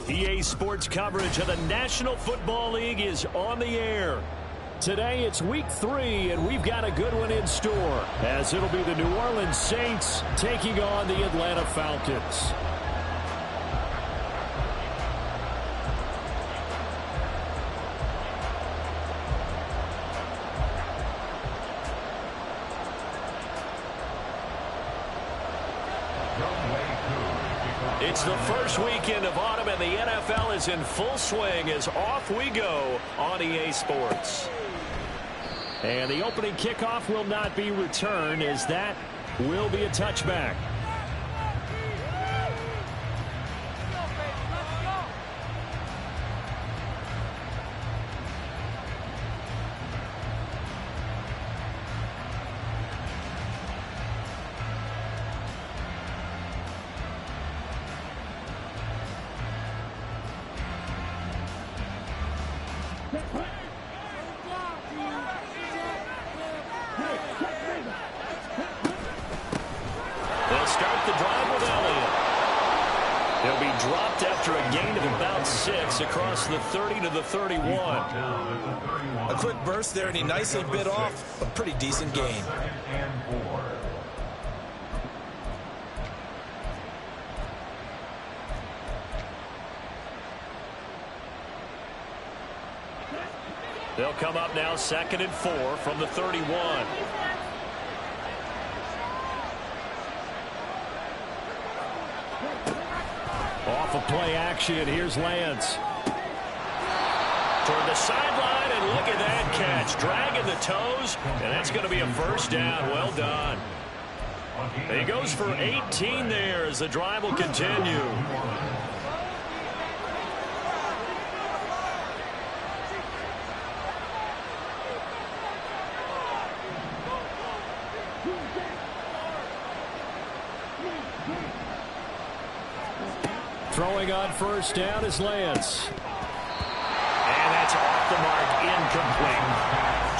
EA Sports coverage of the National Football League is on the air. Today it's week 3, and we've got a good one in store, as it'll be the New Orleans Saints taking on the Atlanta Falcons. It's the first weekend of autumn, and the NFL is in full swing as off we go on EA Sports. And the opening kickoff will not be returned, as that will be a touchback. They'll start the drive with Elliott. He'll be dropped after a gain of about 6 across the 30 to the 31. A quick burst there, and he nicely bit off a pretty decent gain. They'll come up now 2nd and 4 from the 31. Off of play action, here's Lance. Toward the sideline, and look at that catch. Dragging the toes, and that's going to be a first down. Well done. He goes for 18 there as the drive will continue. Throwing on first down is Lance. And that's off the mark, incomplete.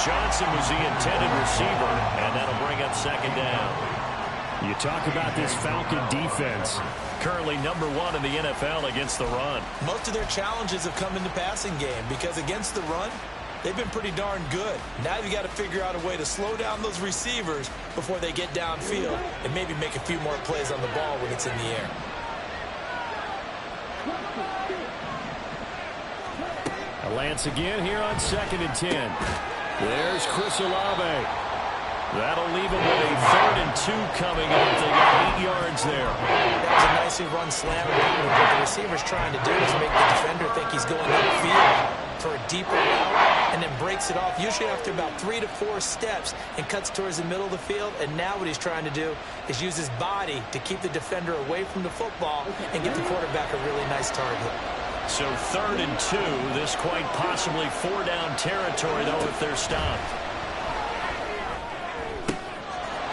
Johnson was the intended receiver, and that'll bring up 2nd down. You talk about this Falcon defense. Currently #1 in the NFL against the run. Most of their challenges have come in the passing game because against the run, they've been pretty darn good. Now you've got to figure out a way to slow down those receivers before they get downfield and maybe make a few more plays on the ball when it's in the air. Lance again here on 2nd and 10. There's Chris Olave. That'll leave him with a 3rd and 2 coming up. They got 8 yards there. That was a nicely run slam. What the receiver's trying to do is make the defender think he's going upfield for a deeper route and then breaks it off, usually after about 3 to 4 steps, and cuts towards the middle of the field. And now what he's trying to do is use his body to keep the defender away from the football and get the quarterback a really nice target. So 3rd and 2, this quite possibly 4-down territory, though, if they're stopped.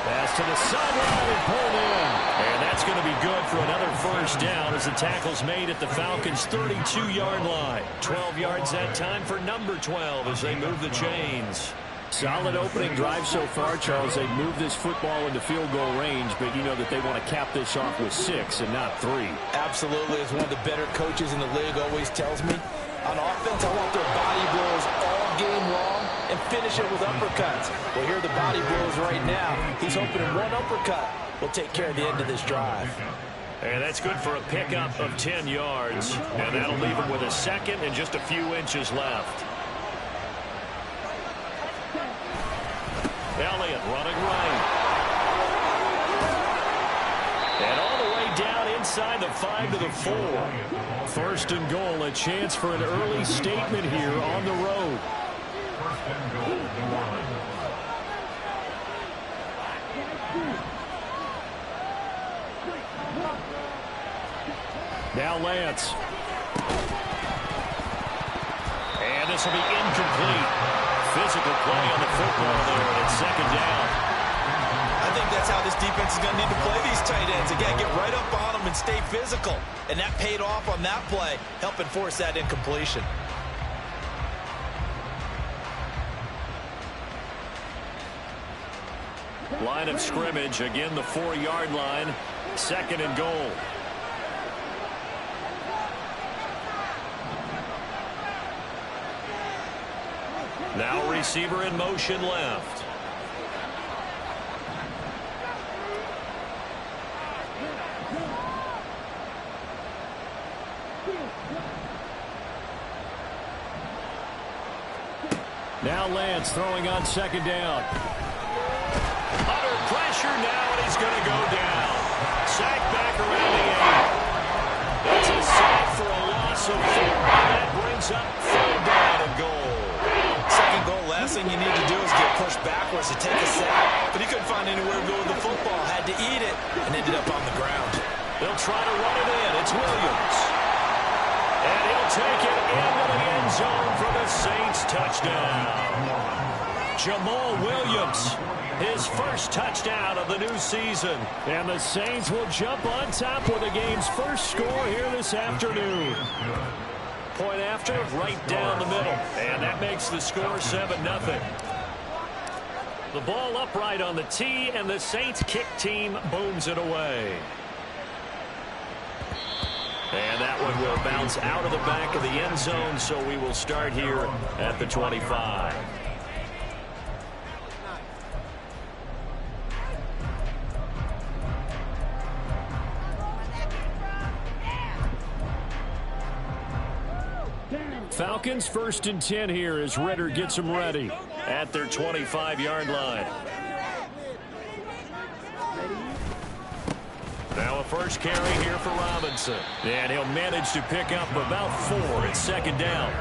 Pass to the sideline and pulled in. And that's going to be good for another first down as the tackle's made at the Falcons' 32-yard line. 12 yards that time for number 12 as they move the chains. Solid opening drive so far, Charles. They've moved this football into field goal range, but you know that they want to cap this off with 6 and not 3. Absolutely. As one of the better coaches in the league always tells me, on offense, I want their body blows all game long and finish it with uppercuts. Well, here are the body blows right now. He's hoping in one uppercut will take care of the end of this drive. And that's good for a pickup of 10 yards. And that'll leave him with a 2nd and just a few inches left. Elliott running right. And all the way down inside the 5 to the 4. 1st and goal, a chance for an early statement here on the road. 1st and goal, New Orleans. Now Lance. And this will be incomplete. Physical play on the football there, and it's 2nd down. I think that's how this defense is going to need to play these tight ends. Again, get right up on them and stay physical. And that paid off on that play, helping force that incompletion. Line of scrimmage, again the 4-yard line. 2nd and goal. Now receiver in motion left. Now Lance throwing on second down. Under pressure now, and he's going to go down. Sack back around the 8. That's a sack for a loss of 4, and that brings up 3rd down and goal. Second goal, last thing you need to do is get pushed backwards to take a sack. But he couldn't find anywhere to go with the football, had to eat it, and ended up on the ground. They'll try to run it in. It's Williams. And he'll take it into the end zone for the Saints touchdown. Jamal Williams, his first touchdown of the new season. And the Saints will jump on top with the game's first score here this afternoon. Point after, right down the middle. And that makes the score 7-0. The ball upright on the tee, and the Saints kick team booms it away. And that one will bounce out of the back of the end zone, so we will start here at the 25. Falcons 1st and 10 here as Ritter gets them ready at their 25-yard line. Now a first carry here for Robinson. And he'll manage to pick up about 4 at 2nd down.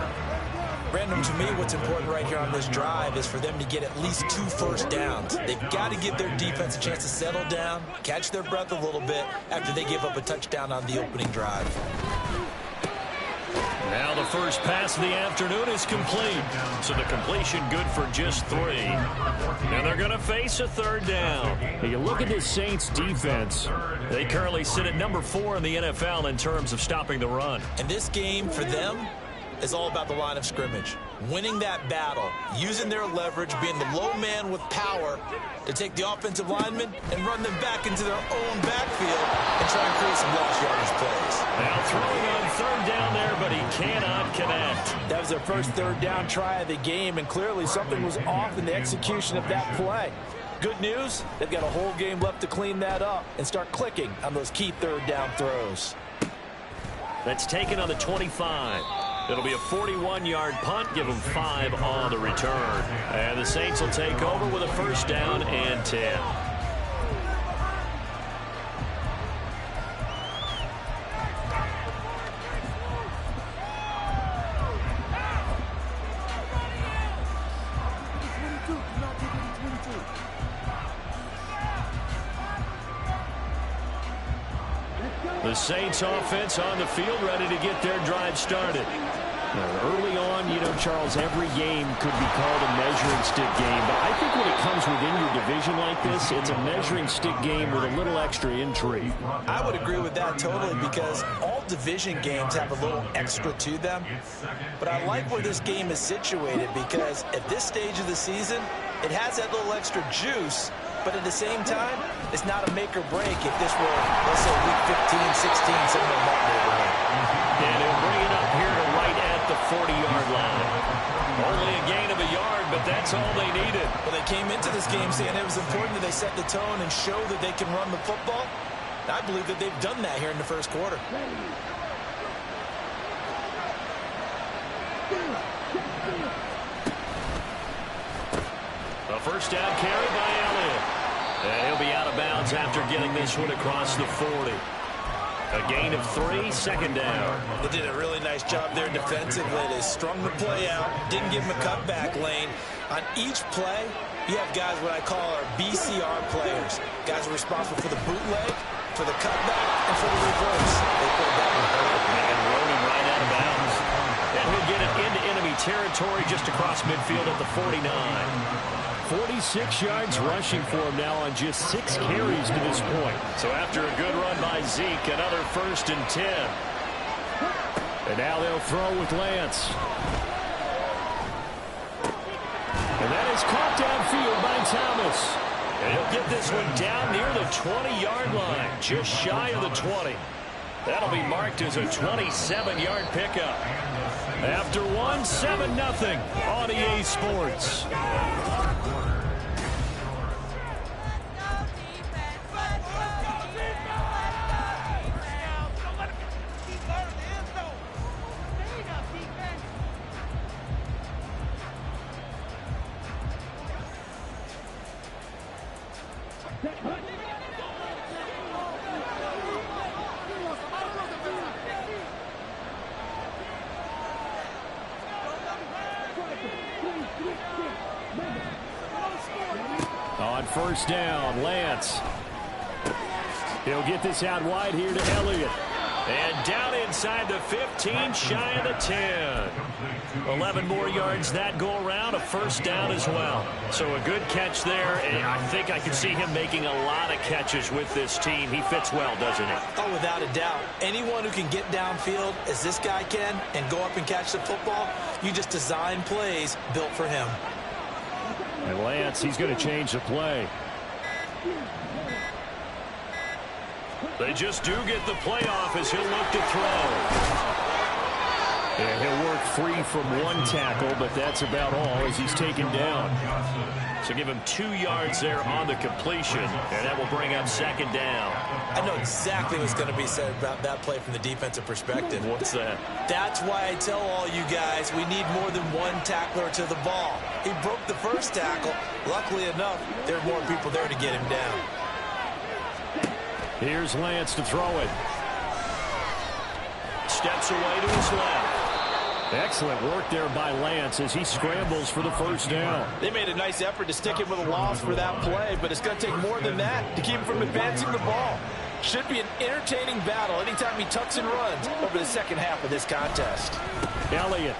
Brandon, to me, what's important right here on this drive is for them to get at least 2 first downs. They've got to give their defense a chance to settle down, catch their breath a little bit after they give up a touchdown on the opening drive. Now the first pass of the afternoon is complete. So the completion good for just 3. And they're going to face a 3rd down. Hey, you look at this Saints defense. They currently sit at number 4 in the NFL in terms of stopping the run. And this game for them is all about the line of scrimmage. Winning that battle, using their leverage, being the low man with power to take the offensive linemen and run them back into their own backfield and try and create some lost yardage plays. Now throwing on 3rd down there, but he cannot connect. That was their first 3rd down try of the game, and clearly something was off in the execution of that play. Good news, they've got a whole game left to clean that up and start clicking on those key 3rd down throws. That's taken on the 25. It'll be a 41-yard punt, give them 5 on the return. And the Saints will take over with a 1st down and 10. The Saints offense on the field ready to get their drive started. Now, early on, you know, Charles, every game could be called a measuring stick game. But I think when it comes within your division like this, it's a measuring stick game with a little extra intrigue. I would agree with that totally because all division games have a little extra to them. But I like where this game is situated because at this stage of the season, it has that little extra juice. But at the same time, it's not a make or break if this were, let's say, week 15, 16, something in that neighborhood. And he'll bring it up here to right at the 40-yard line. Only a gain of a yard, but that's all they needed. Well, they came into this game saying it was important that they set the tone and show that they can run the football. And I believe that they've done that here in the first quarter. A first down carry by Elliott. And he'll be out of bounds after getting this one across the 40. A gain of 3, 2nd down. They did a really nice job there defensively. They strung the play out, didn't give him a cutback lane. On each play, you have guys what I call our BCR players. Guys are responsible for the bootleg, for the cutback, and for the reverse. They played that one perfectly. And rolling right out of bounds. And he'll get it into enemy territory just across midfield at the 49. 46 yards rushing for him now on just 6 carries to this point. So after a good run by Zeke, another 1st and 10. And now they'll throw with Lance. And that is caught downfield by Thomas. And he'll get this one down near the 20-yard line, just shy of the 20. That'll be marked as a 27-yard pickup. After one, 7-0 on EA Sports. On first down, Lance. He'll get this out wide here to Elliott. And down inside the 15, shy of the 10. 11 more yards that go around, a first down as well. So a good catch there, and I think I can see him making a lot of catches with this team. He fits well, doesn't he? Oh, without a doubt. Anyone who can get downfield, as this guy can, and go up and catch the football, you just design plays built for him. And Lance, he's going to change the play. They just do get the play off as he'll look to throw. Yeah, he'll work free from one tackle, but that's about all as he's taken down. So give him 2 yards there on the completion, and that will bring up second down. I know exactly what's going to be said about that play from the defensive perspective. What's that? That's why I tell all you guys we need more than one tackler to the ball. He broke the first tackle. Luckily enough, there are more people there to get him down. Here's Lance to throw it. Steps away to his left. Excellent work there by Lance as he scrambles for the first down. They made a nice effort to stick him with a loss for that play, but it's going to take more than that to keep him from advancing the ball. Should be an entertaining battle anytime he tucks and runs over the second half of this contest. Elliott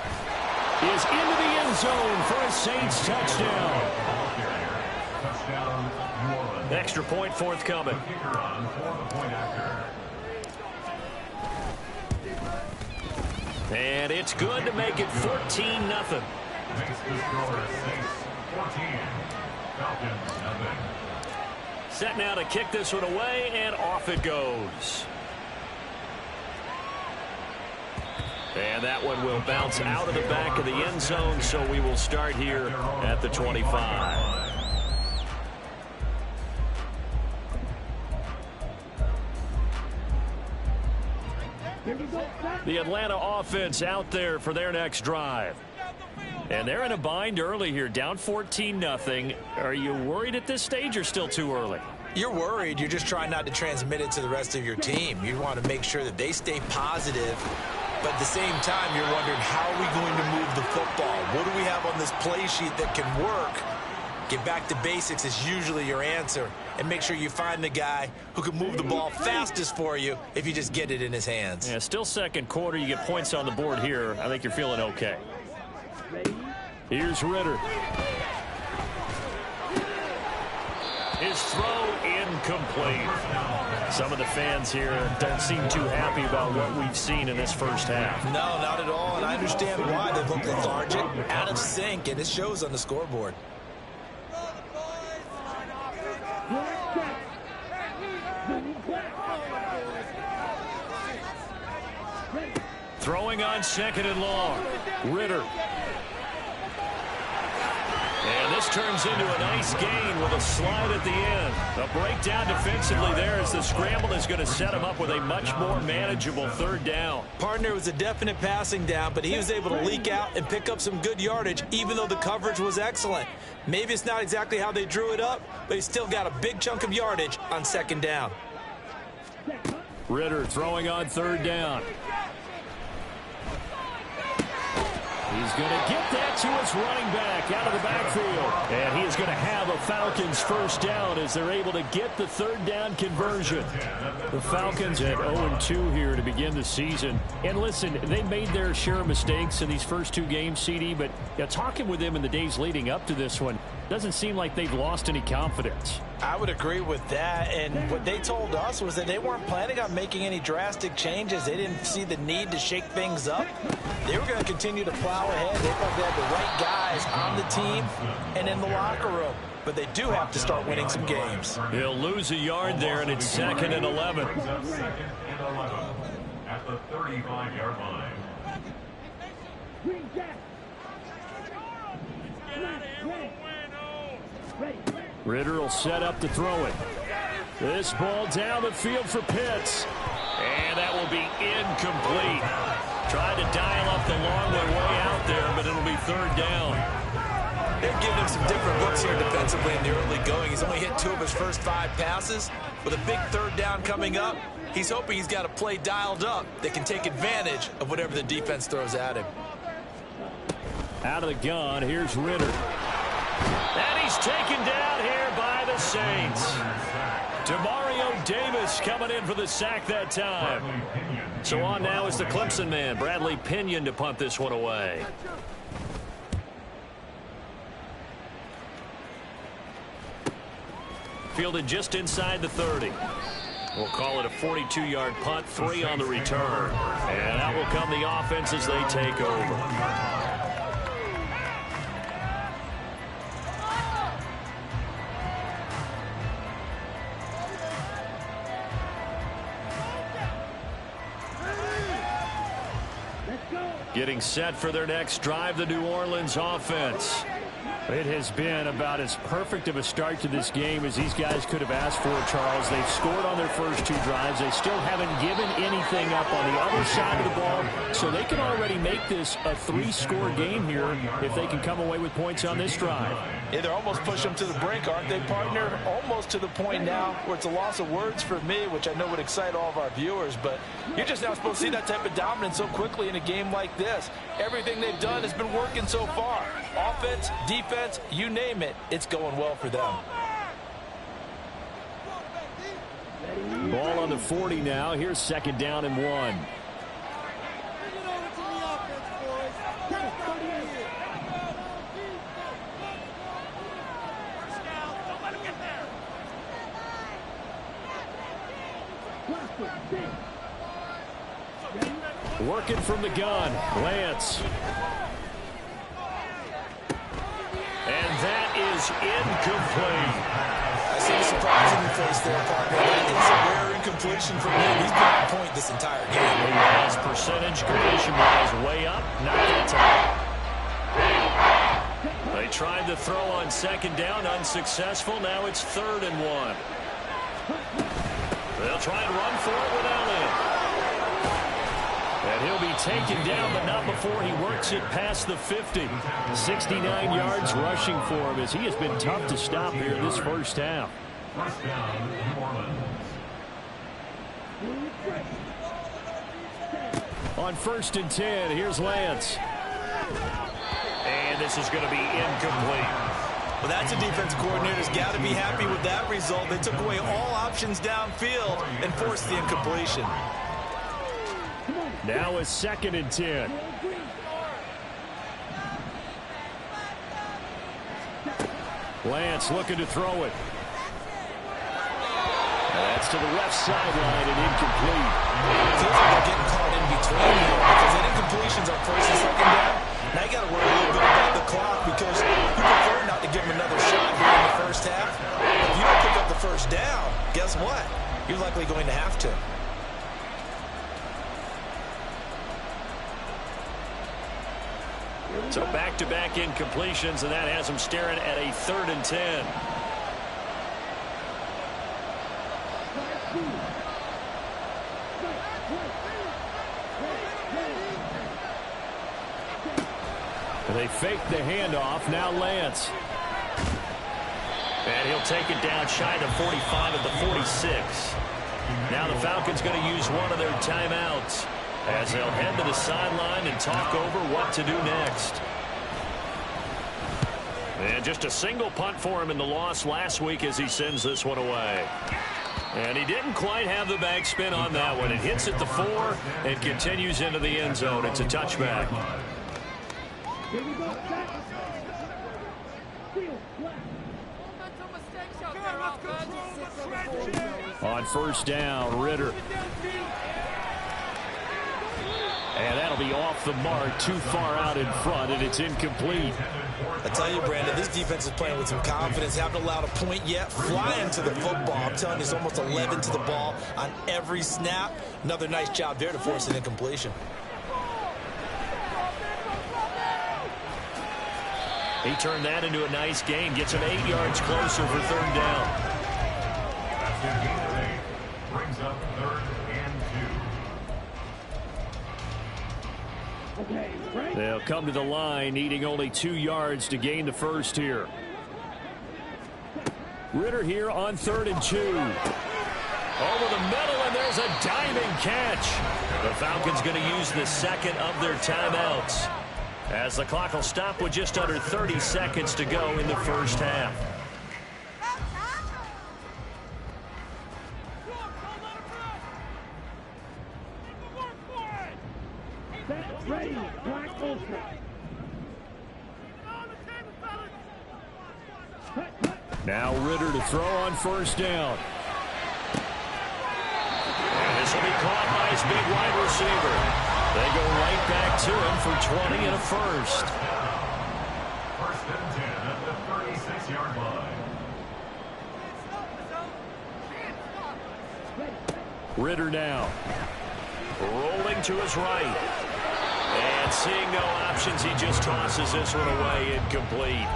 is into the end zone for a Saints touchdown. Extra point forthcoming. And it's good to make it 14-0. Makes the score 6-14. Falcons, nothing. Set now to kick this one away, and off it goes. And that one will bounce out of the back of the end zone, so we will start here at the 25. The Atlanta offense out there for their next drive. And they're in a bind early here, down 14-0. Are you worried at this stage or still too early? You're worried. You're just trying not to transmit it to the rest of your team. You want to make sure that they stay positive. But at the same time, you're wondering, how are we going to move the football? What do we have on this play sheet that can work? Get back to basics is usually your answer. And make sure you find the guy who can move the ball fastest for you if you just get it in his hands. Yeah, still second quarter. You get points on the board here. I think you're feeling okay. Here's Ritter. His throw incomplete. Some of the fans here don't seem too happy about what we've seen in this first half. No, not at all. And I understand why. They look lethargic, out of sync, and it shows on the scoreboard. Throwing on second and long. Ritter. And this turns into a nice gain with a slide at the end. A breakdown defensively there as the scramble is going to set him up with a much more manageable third down. Partner was a definite passing down, but he was able to leak out and pick up some good yardage, even though the coverage was excellent. Maybe it's not exactly how they drew it up, but he still got a big chunk of yardage on second down. Ritter throwing on third down. He's going to get that to his running back out of the backfield. And he is going to have a Falcons first down as they're able to get the third down conversion. The Falcons at 0-2 here to begin the season. And listen, they made their share of mistakes in these first two games, CD, but talking with them in the days leading up to this one, doesn't seem like they've lost any confidence. I would agree with that, and what they told us was that they weren't planning on making any drastic changes. They didn't see the need to shake things up. They were going to continue to plow ahead. They thought they had the right guys on the team and in the locker room. But they do have to start winning some games. He'll lose a yard there, and it's 2nd and 11. at the 35-yard line. Ritter will set up to throw it. This ball down the field for Pitts. And that will be incomplete. Tried to dial up the long way out there, but it'll be third down. They're giving him some different looks here defensively in the early going. He's only hit 2 of his first 5 passes. With a big third down coming up, he's hoping he's got a play dialed up that can take advantage of whatever the defense throws at him. Out of the gun, here's Ritter. And he's taken down here by the Saints. Demario Davis coming in for the sack that time. So on now is the Clemson man, Bradley Pinion, to punt this one away. Fielded just inside the 30. We'll call it a 42-yard punt, 3 on the return. And out will come the offense as they take over. Getting set for their next drive, the New Orleans offense. It has been about as perfect of a start to this game as these guys could have asked for, Charles. They've scored on their first 2 drives. They still haven't given anything up on the other side of the ball, so they can already make this a 3-score game here if they can come away with points on this drive. Yeah, they're almost pushing them to the brink, aren't they, partner? Almost to the point now where it's a loss of words for me, which I know would excite all of our viewers, but you're just not supposed to see that type of dominance so quickly in a game like this. Everything they've done has been working so far. Offense, defense, you name it, it's going well for them. Ball on the 40 now. Here's 2nd down and 1. Working from the gun, Lance. And that is incomplete. I see the surprise in your face there, partner. That is a rare incompletion from him. He's been on point this entire game. His percentage completion-wise way up, not that time. They tried to throw on 2nd down, unsuccessful. Now it's 3rd and 1. They'll try and run for it without it. And he'll be taken down, but not before he works it past the 50. 69 yards rushing for him as he has been tough to stop here this first half. First down, New Orleans. On 1st and 10, here's Lance. And this is going to be incomplete. Well, that's a defense coordinator's got to be happy with that result. They took away all options downfield and forced the incompletion. Now is 2nd and 10. Lance looking to throw it. That's to the left sideline and incomplete. It feels like they're getting caught in between here because that incompletion's on 1st and 2nd down. Now you got to worry a little bit about the clock because you prefer not to give them another shot here in the first half. If you don't pick up the 1st down, guess what? You're likely going to have to. So back-to-back incompletions, and that has them staring at a 3rd and 10. They fake the handoff. Now Lance. And he'll take it down shy of the 45 at the 46. Now the Falcons going to use one of their timeouts as they'll head to the sideline and talk over what to do next. And just a single punt for him in the loss last week as he sends this one away. And he didn't quite have the backspin on that one. It hits at the 4 and continues into the end zone. It's a touchback. On 1st down, Ritter. And that'll be off the mark, too far out in front, and it's incomplete. I tell you, Brandon, this defense is playing with some confidence. Haven't allowed a point yet. Flying to the football. I'm telling you, it's almost 11 to the ball on every snap. Another nice job there to force an incompletion. He turned that into a nice gain. Gets him 8 yards closer for third down. That's their gain of 8. Brings up 3rd and 2. They'll come to the line, needing only 2 yards to gain the first here. Ridder here on 3rd and 2. Over the middle, and there's a diving catch. The Falcons going to use the second of their timeouts, as the clock will stop with just under 30 seconds to go in the first half. Ready, Black Ultra. Now Ridder to throw on first down. And this will be caught by his big wide receiver. They go right back to him for 20 and a first. 1st and 10 at the 36-yard line. Ridder now. Rolling to his right. And seeing no options, he just tosses this one away, incomplete.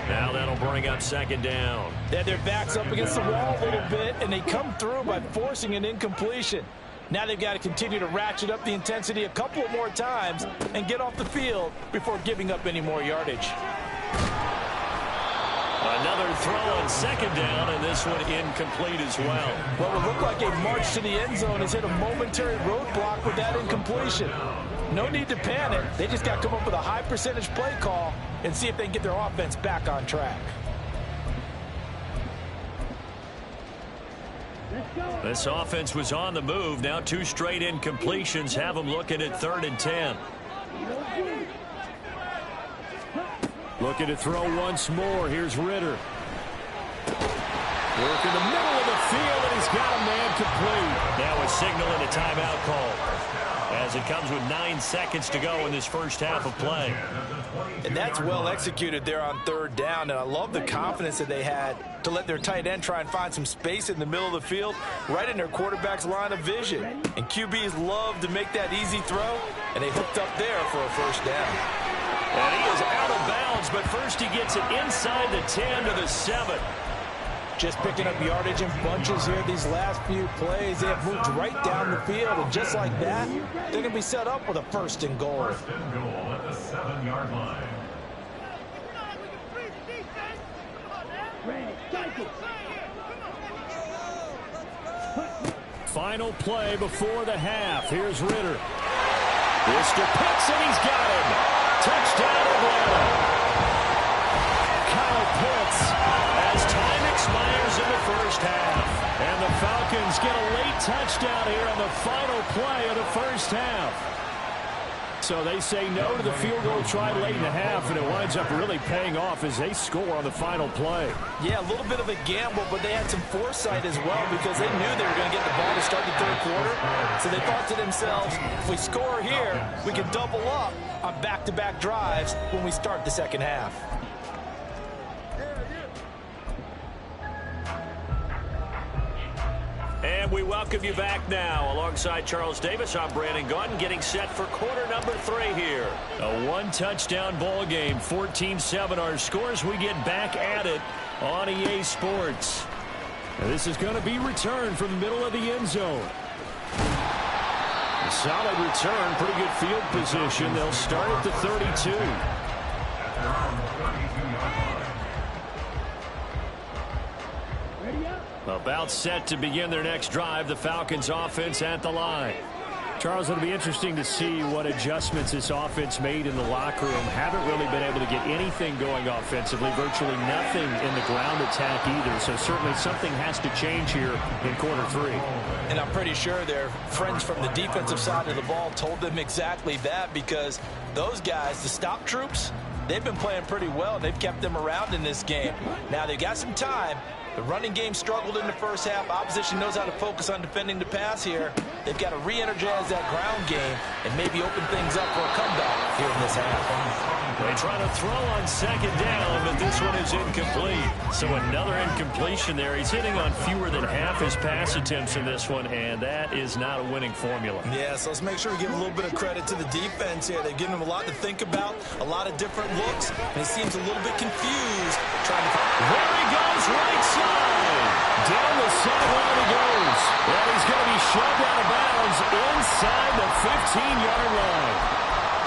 Now that'll bring up 2nd down. They had their backs up against the wall a little bit, and they come through by forcing an incompletion. Now they've got to continue to ratchet up the intensity a couple more times and get off the field before giving up any more yardage. Another throw on 2nd down, and this one incomplete as well. What would look like a march to the end zone has hit a momentary roadblock with that incompletion. No need to panic. They just got to come up with a high percentage play call and see if they can get their offense back on track. This offense was on the move. Now 2 straight incompletions have them looking at 3rd and 10. Looking to throw once more. Here's Ridder. Work in the middle of the field, and he's got a man complete. Now a signal and a timeout call, as it comes with 9 seconds to go in this first half of play. And that's well executed there on 3rd down, and I love the confidence that they had to let their tight end try and find some space in the middle of the field, right in their quarterback's line of vision. And QBs love to make that easy throw, and they hooked up there for a first down. And he is out of bounds, but first he gets it inside the 10 to the 7. Just picking up yardage in bunches here these last few plays. They have moved right down the field, and just like that, they're going to be set up with a 1st and goal. 1st and goal at the 7-yard line. Final play before the half. Here's Ridder. Mr. Pitts, and he's got him. Touchdown, Atlanta. Kyle Pitts, as time expires in the first half. And the Falcons get a late touchdown here on the final play of the first half. So they say no to the field goal try late in the half, and it winds up really paying off as they score on the final play. Yeah, a little bit of a gamble, but they had some foresight as well because they knew they were going to get the ball to start the 3rd quarter. So they thought to themselves, if we score here, we can double up on back-to-back drives when we start the 2nd half. And we welcome you back now. Alongside Charles Davis, I'm Brandon Gaudin, getting set for quarter number 3 here. A 1-touchdown ball game, 14-7 our scores. We get back at it on EA Sports. And this is going to be returned from the middle of the end zone. A solid return, pretty good field position. They'll start at the 32. About set to begin their next drive. The Falcons offense at the line. Charles, it'll be interesting to see what adjustments this offense made in the locker room. Haven't really been able to get anything going offensively. Virtually nothing in the ground attack either. So certainly something has to change here in quarter 3. And I'm pretty sure their friends from the defensive side of the ball told them exactly that, because those guys, the stop troops, they've been playing pretty well. They've kept them around in this game. Now they've got some time, The running game struggled in the first half. Opposition knows how to focus on defending the pass here. They've got to re-energize that ground game and maybe open things up for a comeback here in this half. They try to throw on second down, but this one is incomplete. So another incompletion there. He's hitting on fewer than half his pass attempts in this one, and that is not a winning formula. Yeah, so let's make sure we give a little bit of credit to the defense here. They've given him a lot to think about, a lot of different looks, and he seems a little bit confused. There he goes, right side. Down the sideline he goes. And he's going to be shoved out of bounds inside the 15-yard line.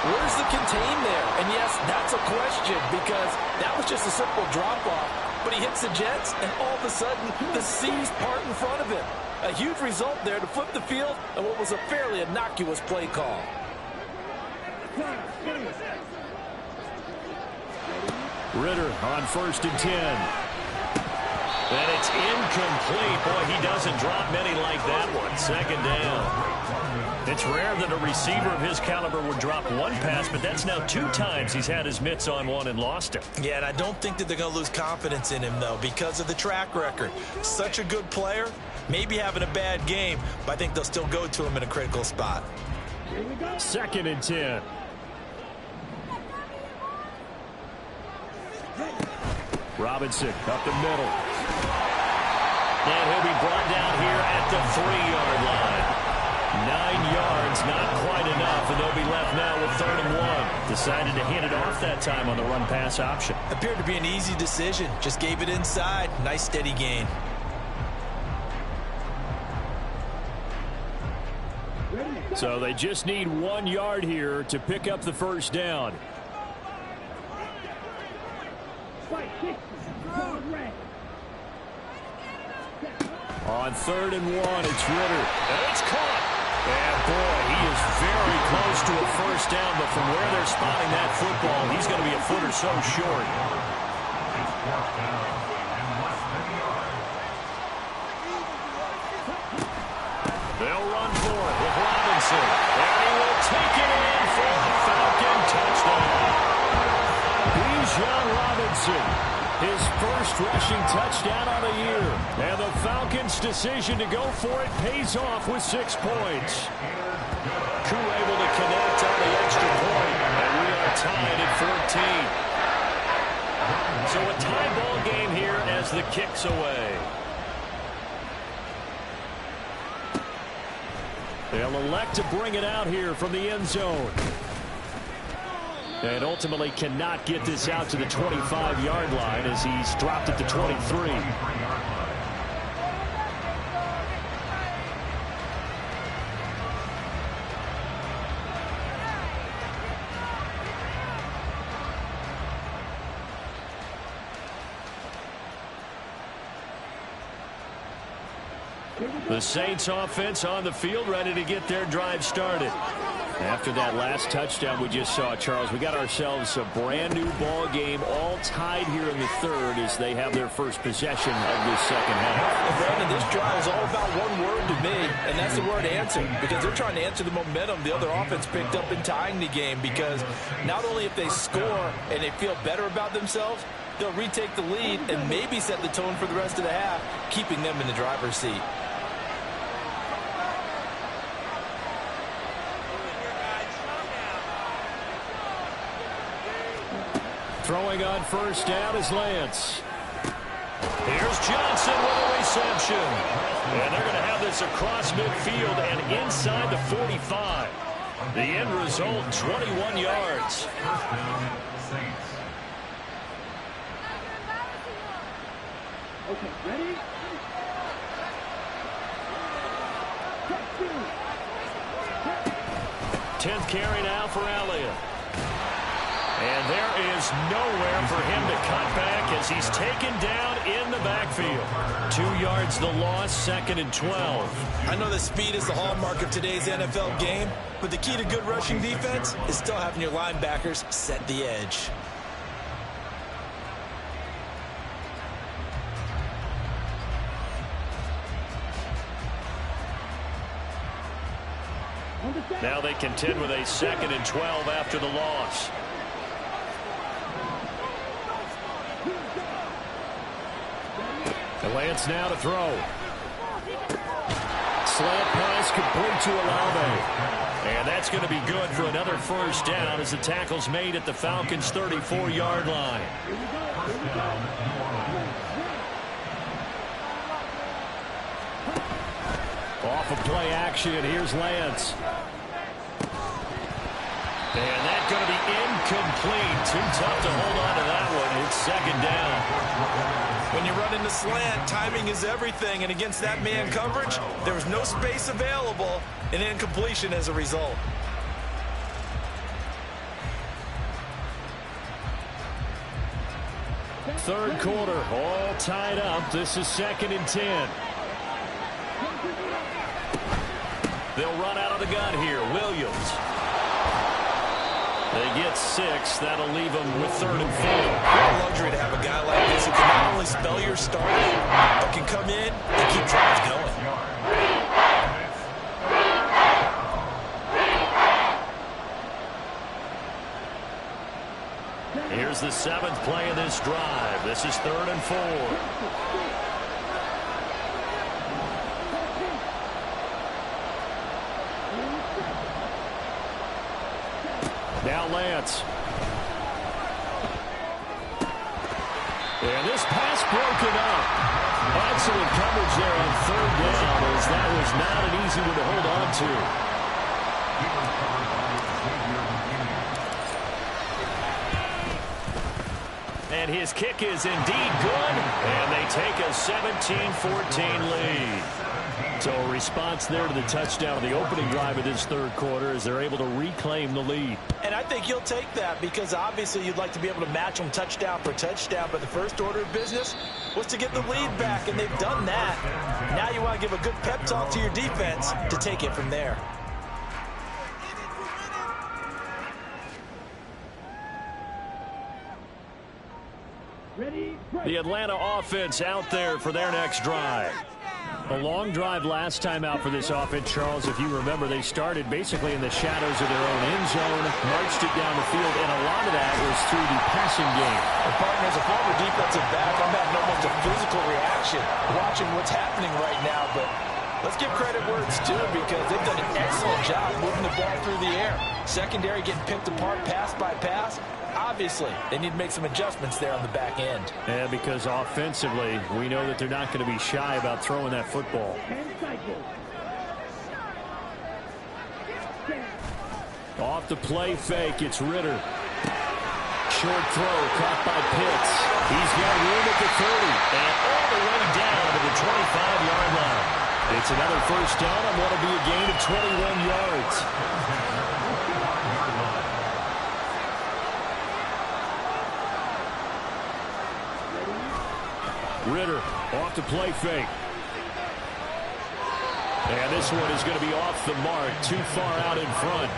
Where's the contain there? And yes, that's a question because that was just a simple drop-off. But he hits the Jets, and all of a sudden, the seas part in front of him. A huge result there to flip the field on what was a fairly innocuous play call. Ritter on 1st and 10. And it's incomplete. Boy, he doesn't drop many like that one. Second down. It's rare that a receiver of his caliber would drop one pass, but that's now 2 times he's had his mitts on one and lost it. Yeah, and I don't think that they're going to lose confidence in him, though, because of the track record. Such a good player, maybe having a bad game, but I think they'll still go to him in a critical spot. 2nd and 10. Robinson up the middle. And he'll be brought down here at the 3-yard line. 9 yards, not quite enough, and they'll be left now with 3rd and 1. Decided to hand it off that time on the run-pass option. Appeared to be an easy decision. Just gave it inside. Nice, steady gain. So they just need 1 yard here to pick up the first down. On 3rd and 1, it's Ritter. And it's caught. And boy, he is very close to a first down, but from where they're spotting that football, he's going to be a foot or so short. They'll run for it with Robinson. And he will take it in for a Falcon touchdown. Bijan Robinson, his first rushing touchdown of the year. And the Falcons' decision to go for it pays off with 6 points. Koo able to connect on the extra point, and we are tied at 14. So a tie ball game here as the kick's away. They'll elect to bring it out here from the end zone. And ultimately cannot get this out to the 25-yard line as he's dropped at the 23. The Saints offense on the field, ready to get their drive started. After that last touchdown we just saw, Charles, we got ourselves a brand new ball game, all tied here in the 3rd as they have their first possession of this second half. And Brandon, this drive is all about one word to me, and that's the word answer, because they're trying to answer the momentum the other offense picked up in tying the game, because not only if they score and they feel better about themselves, they'll retake the lead and maybe set the tone for the rest of the half, keeping them in the driver's seat. Throwing on first down is Lance. Here's Johnson with a reception. And they're going to have this across midfield and inside the 45. The end result, 21 yards. Okay, ready? 10th carry now for Elliott. And there is nowhere for him to cut back as he's taken down in the backfield. 2 yards the loss, 2nd and 12. I know that speed is the hallmark of today's NFL game, but the key to good rushing defense is still having your linebackers set the edge. Now they contend with a 2nd and 12 after the loss. And Lance now to throw. Slant pass complete to Olave. And that's going to be good for another first down as the tackle's made at the Falcons' 34-yard line. Off of play action, here's Lance. And that's going to be incomplete. Too tough to hold on to that one. It's second down. When you run into slant, timing is everything. And against that man coverage, there was no space available. An incompletion as a result. Third quarter, all tied up. This is 2nd and 10. They'll run out of the gun here. Williams. They get 6. That'll leave them with 3rd and 4. What a luxury to have a guy like this who can not only spell your start, but can come in and keep drives going. Here's the 7th play of this drive. This is 3rd and 4. Now Lance. And this pass broken up. Excellent coverage there on 3rd down, as that was not an easy one to hold on to. And his kick is indeed good, and they take a 17-14 lead. So a response there to the touchdown of the opening drive of this 3rd quarter as they're able to reclaim the lead. And I think you'll take that because obviously you'd like to be able to match them touchdown for touchdown, but the first order of business was to get the lead back, and they've done that. Now you want to give a good pep talk to your defense to take it from there. The Atlanta offense out there for their next drive. A long drive last time out for this offense, Charles. If you remember, they started basically in the shadows of their own end zone, marched it down the field, and a lot of that was through the passing game. And partner, as a former defensive back, I'm having almost a physical reaction watching what's happening right now, but let's give credit where it's due because they've done an excellent job moving the ball through the air. Secondary getting picked apart pass by pass. Obviously, they need to make some adjustments there on the back end. Yeah, because offensively, we know that they're not going to be shy about throwing that football. Off the play fake, it's Ritter. Short throw, caught by Pitts. He's got room at the 30, and all the way down to the 25-yard line. It's another first down on what will be a gain of 21 yards. Ritter off the play fake. And this one is going to be off the mark, too far out in front.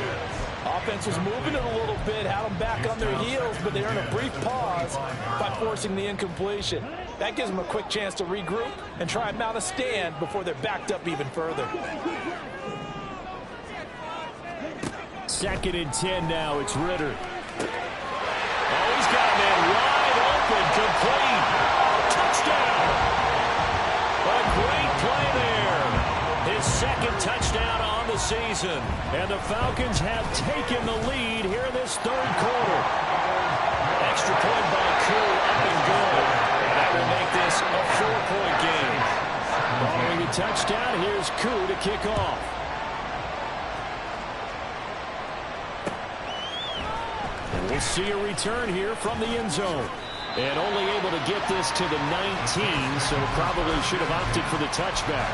Offense was moving it a little bit, had them back on their heels, but they earned a brief pause by forcing the incompletion. That gives them a quick chance to regroup and try and mount a stand before they're backed up even further. 2nd and 10 now, it's Ritter. Oh, he's got a man wide open, complete. Touchdown! A great play there. His 2nd touchdown on the season. And the Falcons have taken the lead here in this 3rd quarter. Extra point by Koo, up and good. And that will make this a 4-point game. Following the touchdown, here's Koo to kick off. And we'll see a return here from the end zone. And only able to get this to the 19, so probably should have opted for the touchback.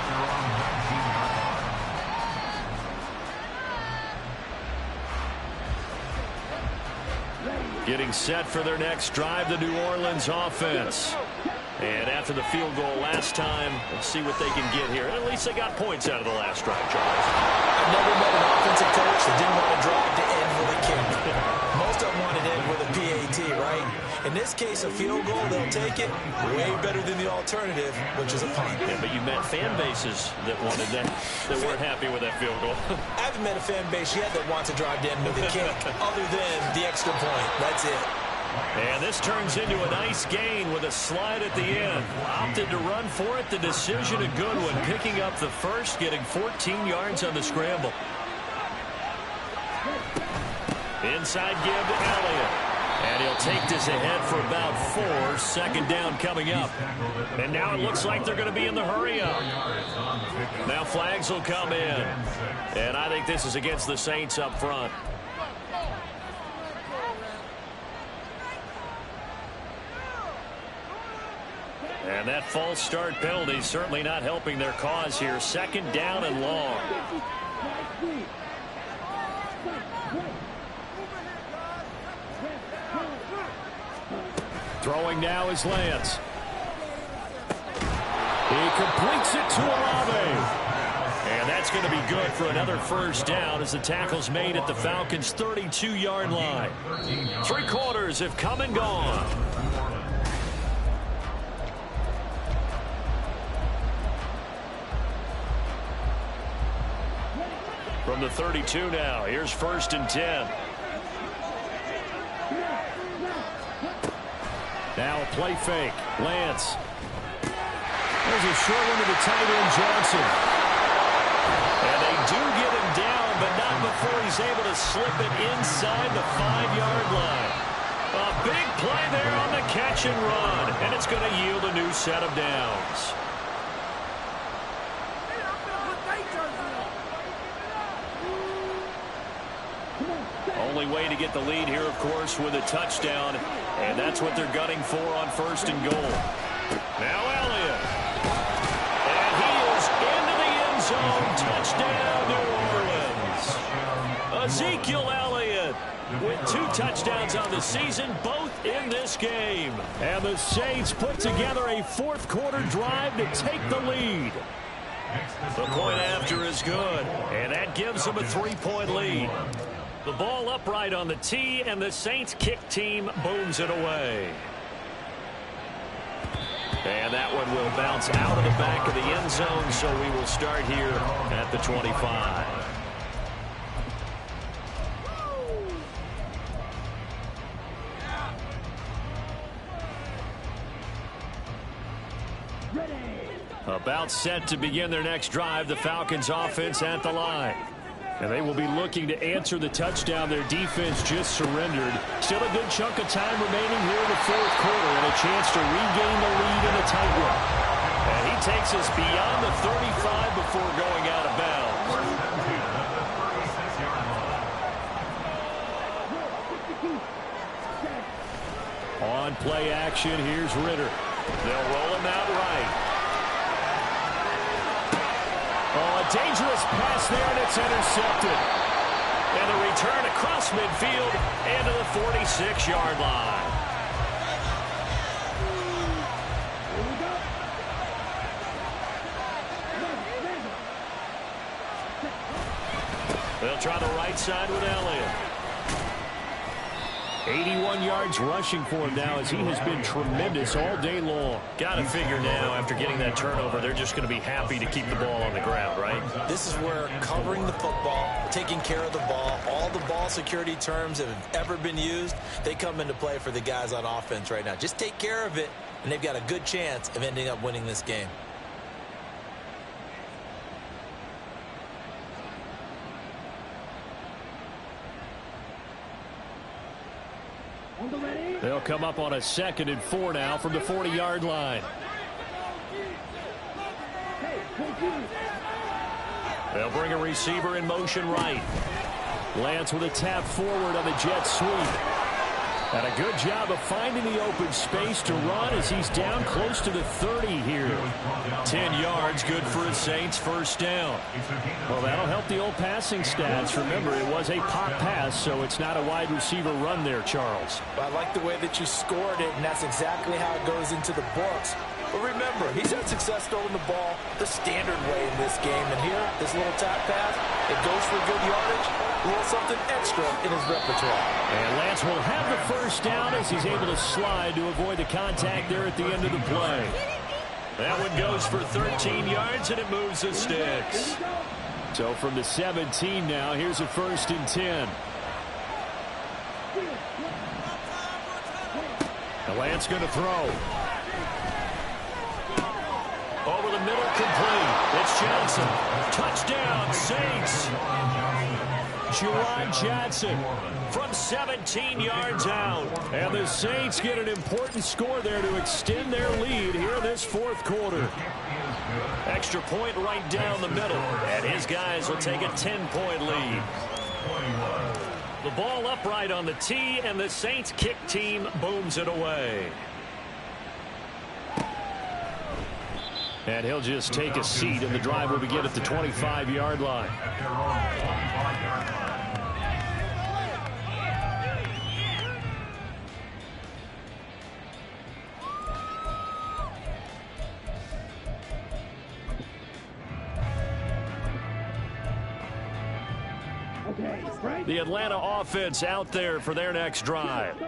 Getting set for their next drive, the New Orleans offense. And after the field goal last time, let's see what they can get here. At least they got points out of the last drive, Charles. I've never met an offensive coach that didn't want to drive to end with a kick. Most of them want to end with a PAT, right? In this case, a field goal, they'll take it way better than the alternative, which is a punt. Yeah, but you met fan bases that wanted that weren't happy with that field goal. I haven't met a fan base yet that wants to drive to end with a kick other than the extra point. That's it. And this turns into a nice gain with a slide at the end. Opted to run for it. The decision a good one. Picking up the first, getting 14 yards on the scramble. Inside give to Elliott. And he'll take this ahead for about 4. Second down coming up. And now it looks like they're going to be in the hurry-up. Now flags will come in. And I think this is against the Saints up front. And that false start penalty certainly not helping their cause here. Second down and long. Throwing now is Lance. He completes it to Olave. And that's going to be good for another first down as the tackle's made at the Falcons' 32-yard line. 3 quarters have come and gone. From the 32 now, here's 1st and 10. Now a play fake. Lance. There's a short one to the tight end, Johnson. And they do get him down, but not before he's able to slip it inside the 5-yard line. A big play there on the catch and run, and it's going to yield a new set of downs. Only way to get the lead here, of course, with a touchdown, and that's what they're gunning for on 1st and goal. Now Elliott. And he is into the end zone. Touchdown, New Orleans. Ezekiel Elliott with 2 touchdowns on the season, both in this game. And the Saints put together a 4th quarter drive to take the lead. The point after is good, and that gives them a 3-point lead. The ball upright on the tee, and the Saints kick team booms it away. And that one will bounce out of the back of the end zone, so we will start here at the 25. About set to begin their next drive, the Falcons offense at the line. And they will be looking to answer the touchdown their defense just surrendered. Still a good chunk of time remaining here in the 4th quarter and a chance to regain the lead in a tight one. And he takes us beyond the 35 before going out of bounds. On play action, here's Ritter. They'll roll him out right. Oh, a dangerous pass there, and it's intercepted. And the return across midfield and to the 46-yard line. They'll try the right side with Elliott. 81 yards rushing for him now as he has been tremendous all day long. Got to figure now after getting that turnover, they're just going to be happy to keep the ball on the ground, right? This is where covering the football, taking care of the ball, all the ball security terms that have ever been used, they come into play for the guys on offense right now. Just take care of it, and they've got a good chance of ending up winning this game. They'll come up on a 2nd and 4 now from the 40-yard line. They'll bring a receiver in motion right. Lance with a tap forward on the jet sweep. And a good job of finding the open space to run as he's down close to the 30 here. 10 yards, good for a Saints first down. Well, that'll help the old passing stats. Remember, it was a pop pass, so it's not a wide receiver run there, Charles. Well, I like the way that you scored it, and that's exactly how it goes into the books. But remember, he's had success throwing the ball the standard way in this game. And here, this little tap pass, it goes for good yardage, a little something extra in his repertoire. And Lance will have the first down as he's able to slide to avoid the contact there at the end of the play. That one goes for 13 yards, and it moves the sticks. So from the 17 now, here's a 1st and 10. Lance going to throw. Over the middle, complete. It's Johnson. Touchdown, Saints. Juwan Johnson from 17 yards out. And the Saints get an important score there to extend their lead here in this fourth quarter. Extra point right down the middle. And his guys will take a 10-point lead. The ball upright on the tee, and the Saints kick team booms it away. And he'll just take a seat, and the drive will begin at the 25-yard line. The Atlanta offense out there for their next drive.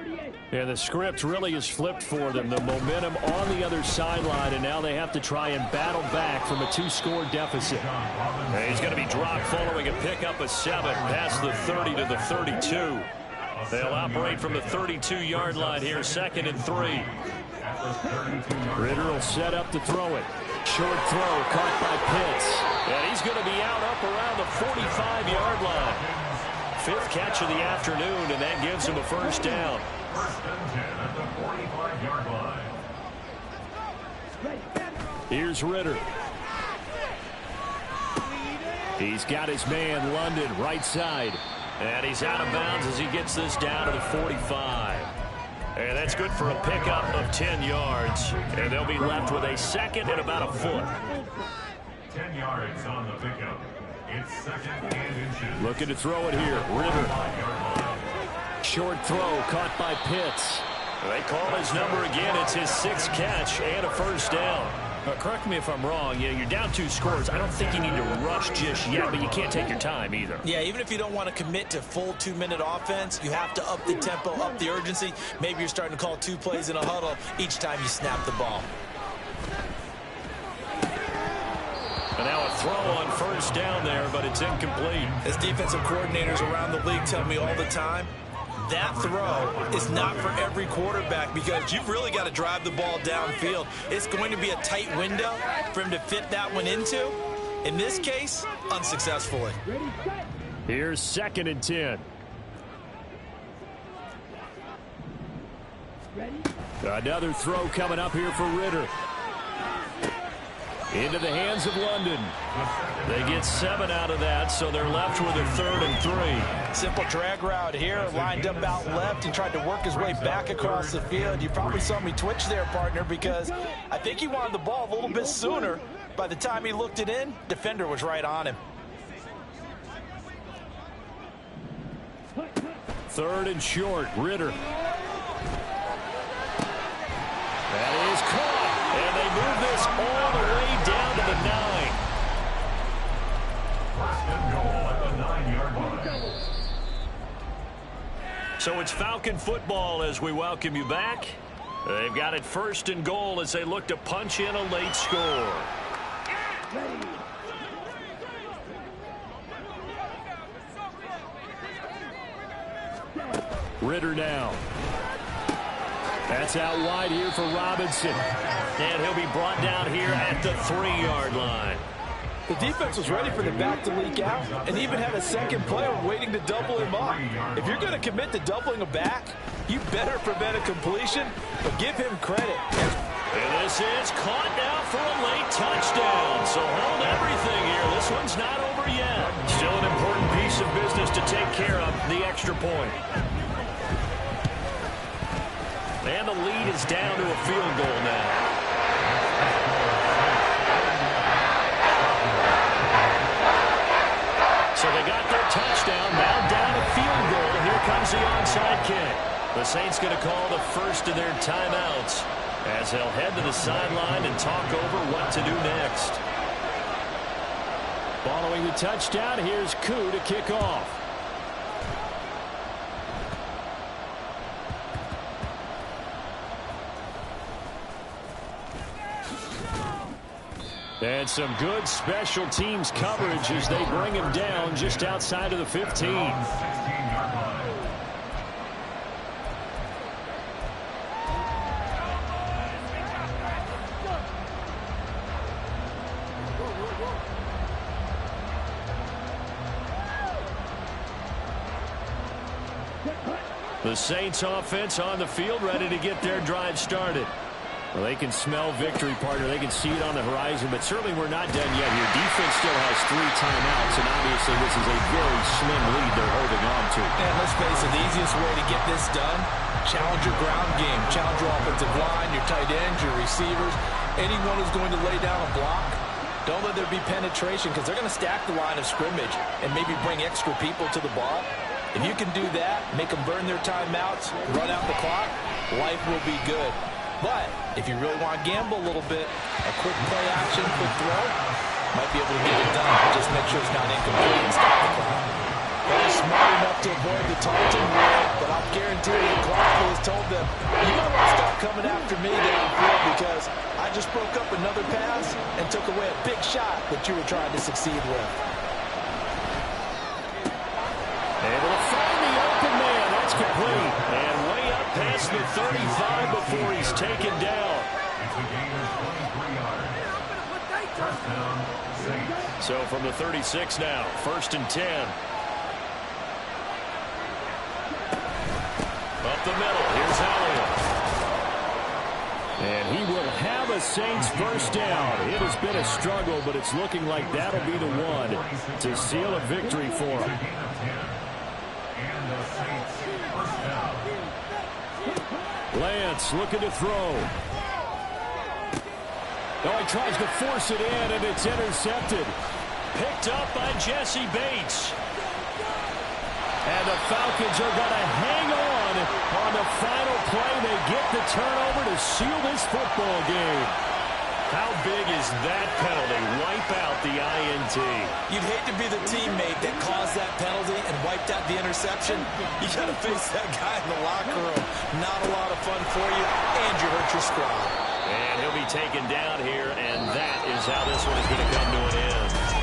And the script really is flipped for them. The momentum on the other sideline, and now they have to try and battle back from a 2-score deficit. And he's going to be dropped following a pickup of 7 past the 30 to the 32. They'll operate from the 32-yard line here, 2nd and 3. Ridder will set up to throw it. Short throw caught by Pitts. And he's going to be out up around the 45-yard line. 5th catch of the afternoon, and that gives him a first down. 1st and 10 at the 45-yard line. Here's Ridder. He's got his man, London, right side. And he's out of bounds as he gets this down to the 45. And that's good for a pickup of 10 yards. And they'll be left with a 2nd and about a foot. 10 yards on the pickup. It's 2nd and inches. Looking to throw it here. Ridder. Short throw caught by Pitts. They call his number again. It's his 6th catch and a first down. Correct me if I'm wrong. You're down 2 scores. I don't think you need to rush just yet, but you can't take your time either. Yeah, even if you don't want to commit to full 2-minute offense, you have to up the tempo, up the urgency. Maybe you're starting to call 2 plays in a huddle each time you snap the ball. And now a throw on first down there, but it's incomplete. As defensive coordinators around the league tell me all the time, that throw is not for every quarterback because you've really got to drive the ball downfield. It's going to be a tight window for him to fit that one into. In this case, unsuccessfully. Here's 2nd and 10. Another throw coming up here for Ridder. Into the hands of London. They get 7 out of that, so they're left with a 3rd and 3. Simple drag route here, lined up out left and tried to work his way back across the field. You probably saw me twitch there, partner, because I think he wanted the ball a little bit sooner. By the time he looked it in, defender was right on him. 3rd and short, Ridder. That is caught. And they move this all the way down to the 9. 1st and goal at the 9-yard line. So it's Falcon football as we welcome you back. They've got it 1st and goal as they look to punch in a late score. Ridder now. That's out wide here for Robinson. And he'll be brought down here at the 3-yard line. The defense was ready for the back to leak out and even had a second player waiting to double him up. If you're going to commit to doubling a back, you better prevent a completion, but give him credit. And this is caught now for a late touchdown. So hold everything here. This one's not over yet. Still an important piece of business to take care of, the extra point. And the lead is down to a field goal now. So they got their touchdown, now down a field goal. Here comes the onside kick. The Saints going to call the first of their timeouts as they'll head to the sideline and talk over what to do next. Following the touchdown, here's Koo to kick off. And some good special teams coverage as they bring him down just outside of the 15. 16-yard line. The Saints offense on the field, ready to get their drive started. Well, they can smell victory, partner. They can see it on the horizon, but certainly we're not done yet here. Defense still has 3 timeouts, and obviously this is a very slim lead they're holding on to. And let's face it, the easiest way to get this done, challenge your ground game. Challenge your offensive line, your tight ends, your receivers, anyone who's going to lay down a block. Don't let there be penetration because they're going to stack the line of scrimmage and maybe bring extra people to the ball. If you can do that, make them burn their timeouts, run out the clock, life will be good. But if you really want to gamble a little bit, a quick play action, quick throw, might be able to get it done. Just make sure it's not incomplete and stop the clock. They're smart enough to avoid the taunting rule, but I'll guarantee you the clock has told them, you might want to stop coming after me downfield because I just broke up another pass and took away a big shot that you were trying to succeed with. Able to find the open man. That's complete. And way up past the 35 before he's taken down. It's a gain of 23 yards. First down, Saints. So from the 36 now, 1st and 10. Up the middle, here's Elliott. And he will have a Saints first down. It has been a struggle, but it's looking like that'll be the one to seal a victory for him. And the Saints first down. Lance looking to throw. Oh, he tries to force it in, and it's intercepted. Picked up by Jesse Bates. And the Falcons are going to hang on the final play. They get the turnover to seal this football game. How big is that penalty? Wipe out the INT. You'd hate to be the teammate that caused that penalty and wiped out the interception. You got to face that guy in the locker room. Not a lot of fun for you, and you hurt your squad. And he'll be taken down here, and that is how this one is going to come to an end.